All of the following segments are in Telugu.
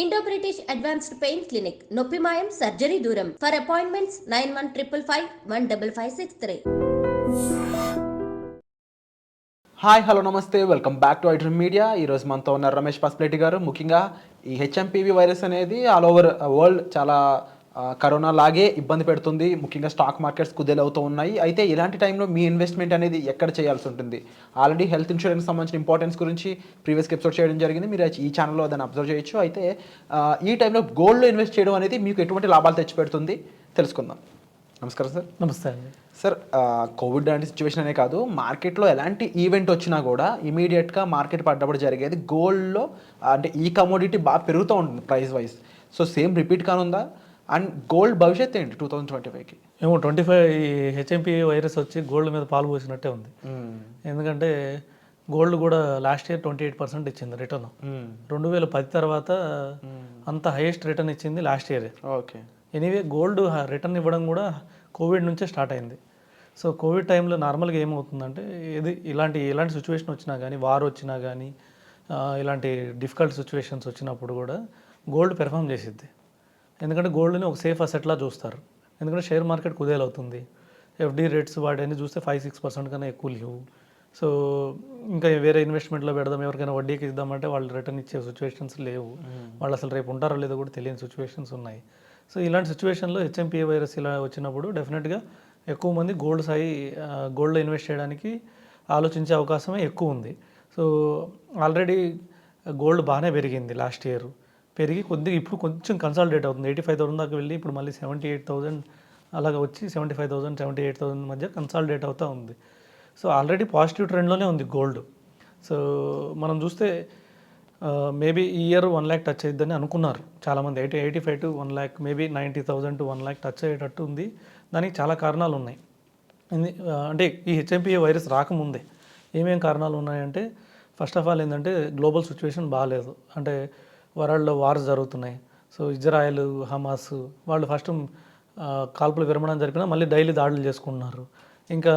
Indo British advanced pain clinic నొప్పి మాయం సర్జరీ దూరం ఫర్ అపాయింట్మెంట్స్ 9155515563. హాయ్ హలో నమస్తే welcome back to iDream media. ఈరోజు మనతో ఉన్నారు రమేష్ పస్పిరెడ్డి గారు. ముఖ్యంగా ఈ హెచ్ఎంపీవీ వైరస్ అనేది ఆల్ ఓవర్ వరల్డ్ చాలా కరోనా లాగే ఇబ్బంది పెడుతుంది. ముఖ్యంగా స్టాక్ మార్కెట్స్ కుదేలవుతూ ఉన్నాయి. అయితే ఇలాంటి టైంలో మీ ఇన్వెస్ట్మెంట్ అనేది ఎక్కడ చేయాల్సి ఉంటుంది? ఆల్రెడీ హెల్త్ ఇన్సూరెన్స్ సంబంధించిన ఇంపార్టెన్స్ గురించి ప్రీవియస్ ఎపిసోడ్ చేయడం జరిగింది. మీరు ఈ ఛానల్లో దాన్ని అబ్జర్వ్ చేయొచ్చు. అయితే ఈ టైంలో గోల్డ్లో ఇన్వెస్ట్ చేయడం అనేది మీకు ఎటువంటి లాభాలు తెచ్చిపెడుతుంది తెలుసుకుందాం. నమస్కారం సార్. నమస్తే అండి. సార్, కోవిడ్ లాంటి సిచ్యువేషన్ అనే కాదు, మార్కెట్లో ఎలాంటి ఈవెంట్ వచ్చినా కూడా ఇమీడియట్గా మార్కెట్ పడ్డప్పుడు జరిగేది గోల్డ్లో, అంటే ఈ కమోడిటీ బాగా పెరుగుతూ ఉంటుంది price wise. So same repeat కానుందా? అండ్ గోల్డ్ భవిష్యత్ ఏంటి 2025కి? ఏమో 25 హెచ్ఎంపీ వైరస్ వచ్చి గోల్డ్ మీద పాలు పోసినట్టే ఉంది. ఎందుకంటే గోల్డ్ కూడా లాస్ట్ ఇయర్ 28% ఇచ్చింది రిటర్న్. 2010 తర్వాత అంత హైయెస్ట్ రిటర్న్ ఇచ్చింది last year. Okay. Anyway gold return ఇవ్వడం కూడా కోవిడ్ నుంచే స్టార్ట్ అయింది. సో కోవిడ్ టైంలో నార్మల్గా ఏమవుతుందంటే ఇలాంటి సిచ్యువేషన్ వచ్చినా కానీ, వార్ వచ్చినా కానీ, ఇలాంటి డిఫికల్ట్ సిచ్యువేషన్స్ వచ్చినప్పుడు కూడా గోల్డ్ పెర్ఫామ్ చేసిద్ది. ఎందుకంటే గోల్డ్ని ఒక సేఫ్ అసెట్లా చూస్తారు. ఎందుకంటే షేర్ మార్కెట్ కుదేలవుతుంది. ఎఫ్డి రేట్స్ వాడని చూస్తే 5-6% కన్నా ఎక్కువ లేవు. సో ఇంకా వేరే ఇన్వెస్ట్మెంట్లో పెడదాం, ఎవరికైనా వడ్డీకి ఇద్దామంటే వాళ్ళు రిటర్న్ ఇచ్చే సిచ్యువేషన్స్ లేవు. వాళ్ళు అసలు రేపు ఉంటారో లేదో కూడా తెలియని సిచ్యువేషన్స్ ఉన్నాయి. సో ఇలాంటి సిచ్యువేషన్లో హెచ్ఎంపీ వైరస్ ఇలా వచ్చినప్పుడు డెఫినెట్గా ఎక్కువ మంది గోల్డ్లో ఇన్వెస్ట్ చేయడానికి ఆలోచించే అవకాశమే ఎక్కువ ఉంది. సో ఆల్రెడీ గోల్డ్ బాగానే పెరిగింది లాస్ట్ ఇయర్. పెరిగి ఇప్పుడు కొంచెం కన్సాలిడేట్ అవుతుంది. 85,000 దాకా వెళ్ళి ఇప్పుడు మళ్ళీ 78,000 అలాగా వచ్చి 75,000 78,000 మధ్య కన్సాలిడేట్ అవుతూ ఉంది. సో ఆల్రెడీ పాజిటివ్ ట్రెండ్లోనే ఉంది గోల్డ్. సో మనం చూస్తే మేబీ ఈ ఇయర్ 1 lakh టచ్ అయిద్దని అనుకున్నారు చాలామంది. 85 to 1 lakh, maybe 90,000 to 1 lakh touch అయ్యేటట్టు ఉంది. దానికి చాలా కారణాలు ఉన్నాయి. అంటే ఈ హెచ్ఎంపీ వైరస్ రాకముందే ఏమేమి కారణాలు ఉన్నాయంటే, ఫస్ట్ ఆఫ్ ఆల్ ఏంటంటే గ్లోబల్ సిచ్యువేషన్ బాగాలేదు. అంటే వరల్డ్లో వార్స్ జరుగుతున్నాయి. సో ఇజ్రాయెల్, హమాస్ వాళ్ళు ఫస్ట్ కాల్పుల విరమణ జరిపినా మళ్ళీ డైలీ దాడులు చేసుకుంటున్నారు. ఇంకా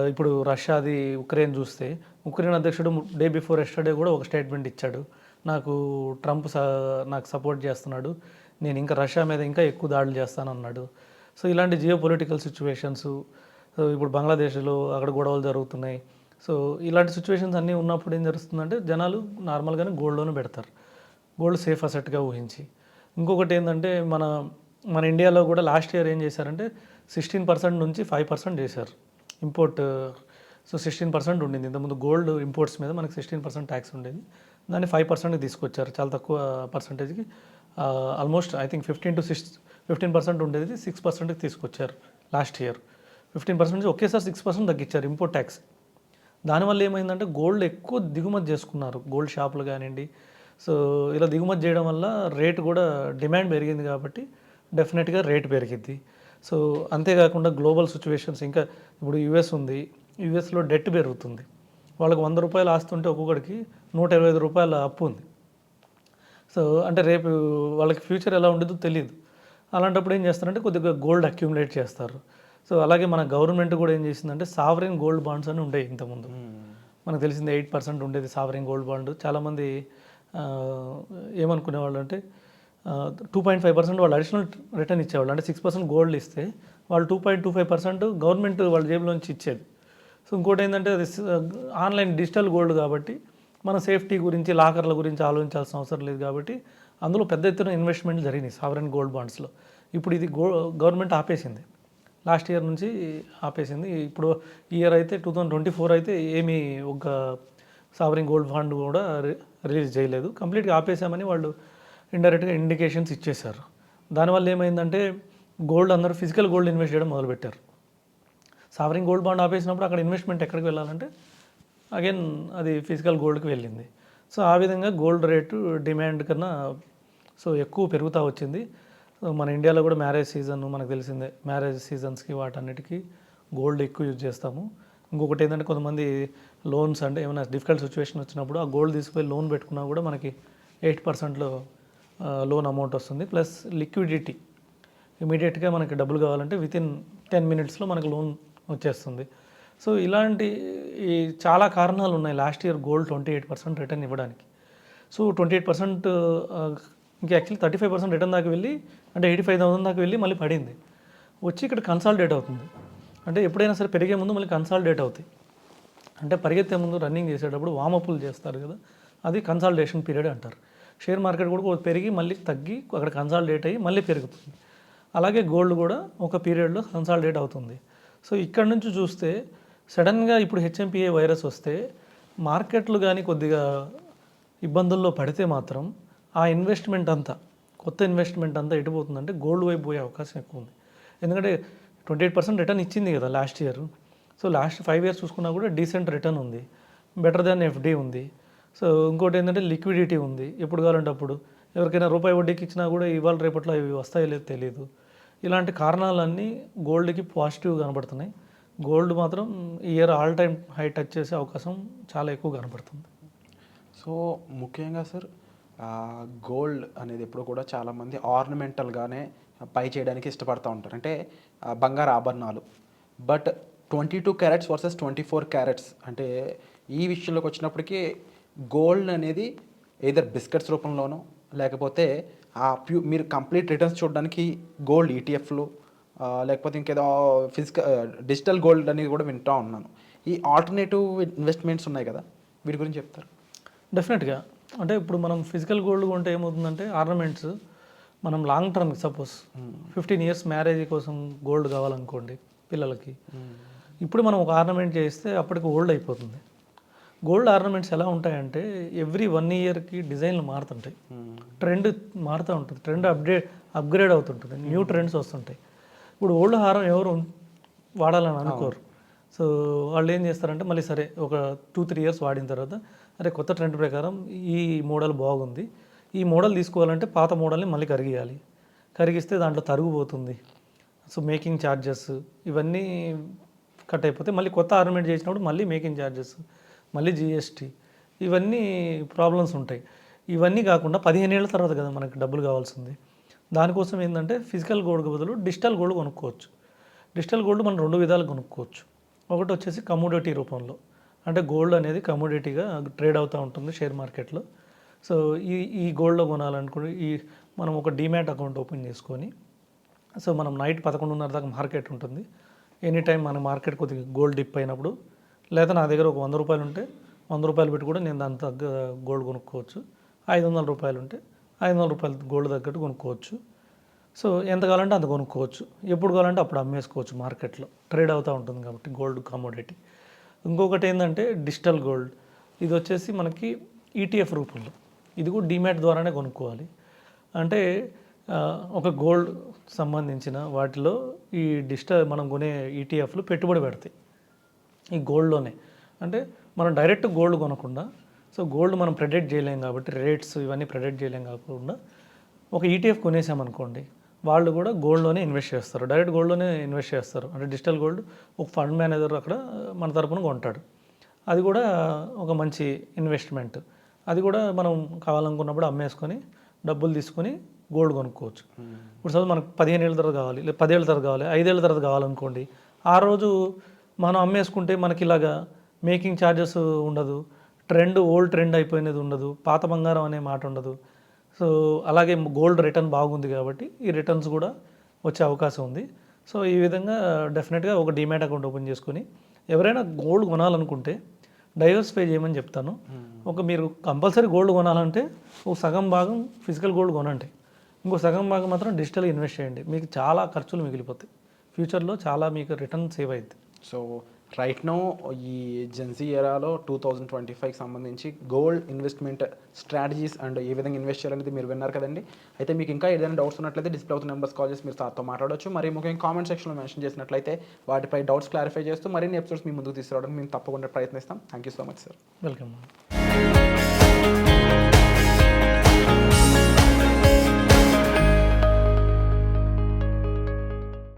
ఇప్పుడు రష్యాది ఉక్రెయిన్ చూస్తే, ఉక్రెయిన్ అధ్యక్షుడు డే బిఫోర్ ఎస్టర్డే కూడా ఒక స్టేట్మెంట్ ఇచ్చాడు. ట్రంప్ నాకు సపోర్ట్ చేస్తున్నాడు, నేను ఇంకా రష్యా మీద ఇంకా ఎక్కువ దాడులు చేస్తానన్నాడు. సో ఇలాంటి జియో పొలిటికల్ సిచ్యువేషన్స్, ఇప్పుడు బంగ్లాదేశ్లో అక్కడ గొడవలు జరుగుతున్నాయి. సో ఇలాంటి సిచ్యువేషన్స్ అన్నీ ఉన్నప్పుడు ఏం జరుగుతుందంటే జనాలు నార్మల్గానే గోల్డ్లోనే పెడతారు, గోల్డ్ సేఫ్ అసెట్గా ఊహించి. ఇంకొకటి ఏంటంటే మన ఇండియాలో కూడా లాస్ట్ ఇయర్ ఏం చేశారంటే 16% నుంచి 5% చేశారు ఇంపోర్ట్. సో 16% ఉండింది ఇంతకుముందు గోల్డ్ ఇంపోర్ట్స్ మీద. మనకి 16% ట్యాక్స్ ఉండేది, దాన్ని 5%కి తీసుకొచ్చారు. చాలా తక్కువ పర్సంటేజ్కి, ఆల్మోస్ట్ ఐ థింక్ 15% ఉండేది 6%కి తీసుకొచ్చారు లాస్ట్ ఇయర్. 15% నుంచి ఒకేసారి 6% తగ్గించారు ఇంపోర్ట్ ట్యాక్స్. దానివల్ల ఏమైందంటే గోల్డ్ ఎక్కువ దిగుమతి చేసుకున్నారు గోల్డ్ షాపులు కానివ్వండి. సో ఇలా దిగుమతి చేయడం వల్ల రేటు కూడా డిమాండ్ పెరిగింది కాబట్టి డెఫినెట్గా రేటు పెరిగిద్ది. సో అంతేకాకుండా గ్లోబల్ సిచ్యువేషన్స్, ఇంకా ఇప్పుడు యుఎస్ ఉంది, యుఎస్లో డెట్ పెరుగుతుంది. వాళ్ళకి 100 రూపాయలు ఆస్తుంటే ఒక్కొక్కడికి 125 రూపాయల అప్పు ఉంది. సో అంటే రేపు వాళ్ళకి ఫ్యూచర్ ఎలా ఉండదో తెలియదు. అలాంటప్పుడు ఏం చేస్తారంటే కొద్దిగా గోల్డ్ అక్యుములేట్ చేస్తారు. సో అలాగే మన గవర్నమెంట్ కూడా ఏం చేసిందంటే సావరెన్ గోల్డ్ బాండ్స్ అని ఉండేవి ఇంతకుముందు. మనకు తెలిసింది 8% ఉండేది సావరెన్ గోల్డ్ బాండ్. చాలామంది ఏమనుకునేవాళ్ళు అంటే 2.5% వాళ్ళు అడిషనల్ రిటర్న్ ఇచ్చేవాళ్ళు. అంటే 6% గోల్డ్ ఇస్తే వాళ్ళు 2.25% గవర్నమెంట్ వాళ్ళ జేబులోంచి ఇచ్చేది. సో ఇంకోటి ఏంటంటే అది ఆన్లైన్ డిజిటల్ గోల్డ్ కాబట్టి మన సేఫ్టీ గురించి, లాకర్ల గురించి ఆలోచించాల్సిన అవసరం లేదు కాబట్టి అందులో పెద్ద ఎత్తున ఇన్వెస్ట్మెంట్ జరిగినాయి సావరెన్ గోల్డ్ బాండ్స్లో. ఇప్పుడు ఇది గవర్నమెంట్ ఆపేసింది, లాస్ట్ ఇయర్ నుంచి ఆపేసింది. ఇప్పుడు ఇయర్ అయితే 2024 అయితే ఏమీ ఒక సావరెన్ గోల్డ్ ఫండ్ కూడా రిలీజ్ చేయలేదు, కంప్లీట్గా ఆపేసామని వాళ్ళు ఇండైరెక్ట్గా ఇండికేషన్స్ ఇచ్చేశారు. దానివల్ల ఏమైందంటే అందరూ ఫిజికల్ గోల్డ్ ఇన్వెస్ట్ చేయడం మొదలుపెట్టారు. సావరెన్ గోల్డ్ బాండ్ ఆపేసినప్పుడు అక్కడ ఇన్వెస్ట్మెంట్ ఎక్కడికి వెళ్ళాలంటే అగైన్ అది ఫిజికల్ గోల్డ్కి వెళ్ళింది. సో ఆ విధంగా గోల్డ్ రేటు డిమాండ్ కన్నా ఎక్కువ పెరుగుతూ వచ్చింది. మన ఇండియాలో కూడా మ్యారేజ్ సీజన్ మనకు తెలిసిందే, మ్యారేజ్ సీజన్స్కి వాటన్నిటికీ గోల్డ్ ఎక్కువ యూజ్ చేస్తాము. ఇంకొకటి ఏంటంటే కొంతమంది లోన్స్, అంటే ఏమైనా డిఫికల్ట్ సిచ్యువేషన్ వచ్చినప్పుడు ఆ గోల్డ్ తీసుకుపోయి లోన్ పెట్టుకున్నా కూడా మనకి 8%లో లోన్ అమౌంట్ వస్తుంది. ప్లస్ లిక్విడిటీ, ఇమీడియట్గా మనకి డబ్బులు కావాలంటే వితిన్ 10 minutesలో మనకు లోన్ వచ్చేస్తుంది. సో ఇలాంటి చాలా కారణాలు ఉన్నాయి లాస్ట్ ఇయర్ గోల్డ్ 28% రిటర్న్ ఇవ్వడానికి. సో 28% ఇంకా యాక్చువల్లీ 35% రిటర్న్ దాకా వెళ్ళి అంటే 85,000 దాకా వెళ్ళి మళ్ళీ పడింది. వచ్చి ఇక్కడ కన్సాలిడేట్ అవుతుంది. అంటే ఎప్పుడైనా సరే పెరిగే ముందు మళ్ళీ కన్సాలిడేట్ అవుతాయి. అంటే పరిగెత్తే ముందు రన్నింగ్ చేసేటప్పుడు వామప్పులు చేస్తారు కదా, అది కన్సాలిడేషన్ పీరియడ్ అంటారు. షేర్ మార్కెట్ కూడా పెరిగి మళ్ళీ తగ్గి అక్కడ కన్సాలిడేట్ అయ్యి మళ్ళీ పెరుగుతుంది. అలాగే గోల్డ్ కూడా ఒక పీరియడ్లో కన్సాలిడేట్ అవుతుంది. సో ఇక్కడ నుంచి చూస్తే సడన్గా ఇప్పుడు హెచ్ఎంపిఏ వైరస్ వస్తే మార్కెట్లు కానీ కొద్దిగా ఇబ్బందుల్లో పడితే మాత్రం ఆ ఇన్వెస్ట్మెంట్ అంతా కొత్త ఇన్వెస్ట్మెంట్ అంతా ఎటుపోతుందంటే గోల్డ్ వైపు పోయే అవకాశం ఎక్కువ ఉంది. ఎందుకంటే 28% రిటర్న్ ఇచ్చింది కదా last year. So last 5 years చూసుకున్నా కూడా డీసెంట్ రిటర్న్ ఉంది, బెటర్ దాన్ ఎఫ్డి ఉంది. సో ఇంకోటి ఏంటంటే లిక్విడిటీ ఉంది, ఎప్పుడు కావాలంటే అప్పుడు ఎవరికైనా రూపాయి వడ్డీకి ఇచ్చినా కూడా ఇవాళ రేపట్లో ఇవి వస్తాయో లేదో తెలియదు. ఇలాంటి కారణాలన్నీ గోల్డ్కి పాజిటివ్ కనబడుతున్నాయి. గోల్డ్ మాత్రం ఈ year all time high touch చేసే అవకాశం చాలా ఎక్కువ కనబడుతుంది. సో ముఖ్యంగా సార్ గోల్డ్ అనేది ఎప్పుడు కూడా చాలామంది ఆర్నమెంటల్గానే పై చేయడానికి ఇష్టపడుతూ ఉంటారు, అంటే బంగారు ఆభరణాలు. బట్ 22 క్యారెట్స్ వర్సెస్ 24 క్యారెట్స్ అంటే ఈ విషయంలోకి వచ్చినప్పటికీ గోల్డ్ అనేది ఏదర్ బిస్కెట్స్ రూపంలోనో లేకపోతే మీరు కంప్లీట్ రిటర్న్స్ చూడడానికి గోల్డ్ ఈటీఎఫ్లు లేకపోతే ఇంకేదో డిజిటల్ గోల్డ్ అనేది కూడా వింటూ ఉన్నాను. ఈ ఆల్టర్నేటివ్ ఇన్వెస్ట్మెంట్స్ ఉన్నాయి కదా, వీటి గురించి చెప్తారు? డెఫినెట్గా. అంటే ఇప్పుడు మనం ఫిజికల్ గోల్డ్ కొంటే ఏమవుతుందంటే ఆర్నమెంట్స్ మనం long term suppose 15 years marriage కోసం గోల్డ్ కావాలనుకోండి పిల్లలకి, ఇప్పుడు మనం ఒక ఆర్నమెంట్ చేస్తే అప్పటికి ఓల్డ్ అయిపోతుంది. గోల్డ్ ఆర్నమెంట్స్ ఎలా ఉంటాయంటే ఎవ్రీ 1 yearకి డిజైన్లు మారుతుంటాయి, ట్రెండ్ మారుతూ ఉంటుంది, ట్రెండ్ అప్గ్రేడ్ అవుతుంటుంది, న్యూ ట్రెండ్స్ వస్తుంటాయి. ఇప్పుడు ఓల్డ్ హారం ఎవరు వాడాలని అనుకోరు. సో వాళ్ళు ఏం చేస్తారంటే మళ్ళీ సరే ఒక 2-3 years వాడిన తర్వాత అరే కొత్త ట్రెండ్ ప్రకారం ఈ మోడల్ బాగుంది, ఈ మోడల్ తీసుకోవాలంటే పాత మోడల్ని మళ్ళీ కరిగిస్తే దాంట్లో తరుగుపోతుంది. సో మేకింగ్ ఛార్జెస్ ఇవన్నీ కట్ అయిపోతే మళ్ళీ కొత్త ఆర్నమెంట్ చేసినప్పుడు మళ్ళీ మేకింగ్ ఛార్జెస్, మళ్ళీ జిఎస్టీ, ఇవన్నీ ప్రాబ్లమ్స్ ఉంటాయి. ఇవన్నీ కాకుండా 15 ఏళ్ళ తర్వాత కదా మనకి డబ్బులు కావాల్సింది. దానికోసం ఏంటంటే ఫిజికల్ గోల్డ్ బదులు డిజిటల్ గోల్డ్ కొనుక్కోవచ్చు. డిజిటల్ గోల్డ్ మనం 2 విధాలు కొనుక్కోవచ్చు. ఒకటి వచ్చేసి కమోడిటీ రూపంలో, అంటే గోల్డ్ అనేది కమోడిటీగా ట్రేడ్ అవుతూ ఉంటుంది షేర్ మార్కెట్లో. సో ఈ గోల్డ్లో కొనాలనుకుంటే మనం ఒక డీమ్యాట్ అకౌంట్ ఓపెన్ చేసుకొని, సో మనం నైట్ 11:30 దాకా మార్కెట్ ఉంటుంది. ఎనీ టైం మన మార్కెట్ కొద్దిగా గోల్డ్ డిప్ అయినప్పుడు, లేదా నా దగ్గర ఒక 100 రూపాయలు ఉంటే 100 రూపాయలు పెట్టి కూడా నేను దాని తగ్గ గోల్డ్ కొనుక్కోవచ్చు. 500 రూపాయలు ఉంటే 500 రూపాయలు గోల్డ్ తగ్గట్టు కొనుక్కోవచ్చు. సో ఎంత కావాలంటే అంత కొనుక్కోవచ్చు, ఎప్పుడు కావాలంటే అప్పుడు అమ్మేసుకోవచ్చు. మార్కెట్లో ట్రేడ్ అవుతూ ఉంటుంది కాబట్టి గోల్డ్ కమోడిటీ. ఇంకొకటి ఏంటంటే డిజిటల్ గోల్డ్, ఇది వచ్చేసి మనకి ఈటీఎఫ్ రూపంలో, ఇది కూడా డీమ్యాట్ ద్వారానే కొనుక్కోవాలి. అంటే ఒక గోల్డ్ సంబంధించిన వాటిలో ఈ మనం కొనే ఈటీఎఫ్లు పెట్టుబడి పెడతాయి ఈ గోల్డ్లోనే. అంటే మనం డైరెక్ట్ గోల్డ్ కొనకుండా, సో గోల్డ్ మనం ప్రెడిక్ట్ చేయలేం కాబట్టి రేట్స్ ఇవన్నీ ప్రెడిక్ట్ చేయలేం కాకుండా ఒక ఈటీఎఫ్ కొనేసామనుకోండి, వాళ్ళు కూడా గోల్డ్లోనే ఇన్వెస్ట్ చేస్తారు, డైరెక్ట్ గోల్డ్లోనే ఇన్వెస్ట్ చేస్తారు. అంటే డిజిటల్ గోల్డ్ ఒక ఫండ్ మేనేజర్ అక్కడ మన తరపున కొంటాడు. అది కూడా ఒక మంచి ఇన్వెస్ట్మెంట్. అది కూడా మనం కావాలనుకున్నప్పుడు అమ్మేసుకొని డబ్బులు తీసుకొని గోల్డ్ కొనుక్కోవచ్చు. ఇప్పుడు సపోజ్ మనకు 15 ఏళ్ళ తర్వాత కావాలి, లేదా 10 ఏళ్ళ తర్వాత కావాలి, 5 ఏళ్ళ తర్వాత కావాలనుకోండి, ఆ రోజు మనం అమ్మేసుకుంటే మనకి ఇలాగా మేకింగ్ ఛార్జెస్ ఉండదు, ఓల్డ్ ట్రెండ్ అయిపోయినది ఉండదు, పాత బంగారం అనే మాట ఉండదు. సో అలాగే గోల్డ్ రిటర్న్ బాగుంది కాబట్టి ఈ రిటర్న్స్ కూడా వచ్చే అవకాశం ఉంది. సో ఈ విధంగా డెఫినెట్గా ఒక డీమ్యాట్ అకౌంట్ ఓపెన్ చేసుకుని ఎవరైనా గోల్డ్ కొనాలనుకుంటే డైవర్సిఫై చేయమని చెప్తాను. మీరు కంపల్సరీ గోల్డ్ కొనాలంటే ఒక సగం భాగం ఫిజికల్ గోల్డ్ కొనండి, ఇంకో సగం భాగం మాత్రం డిజిటల్ ఇన్వెస్ట్ చేయండి. మీకు చాలా ఖర్చులు మిగిలిపోతాయి, ఫ్యూచర్లో చాలా మీకు రిటర్న్ సేవ్ అవుతుంది. సో రైట్ నో ఈ జెన్సీ ఎరాలో 2025కి సంబంధించి గోల్డ్ ఇన్వెస్ట్మెంట్ స్ట్రాటజీస్ అండ్ ఏ విధంగా ఇన్వెస్ట్ చేయాలనేది మీరు విన్నారు కదండి. అయితే మీకు ఇంకా ఏదైనా డౌట్స్ ఉన్నట్లయితే డిస్ప్లే అవుతున్న నెంబర్స్ కాల్ చేసి మీరు సార్తో మాట్లాడవచ్చు. మరి ముఖ్యంగా కామెంట్ సెక్షన్లో మెన్షన్ చేసినట్లయితే వాటిపై డౌట్స్ క్లారిఫై చేస్తూ మరిన్ని ఎపిసోడ్స్ మీ ముందుకు తీసుకురావడానికి మేము తప్పకుండా ప్రయత్నిస్తాం. Thank you so much sir. Welcome.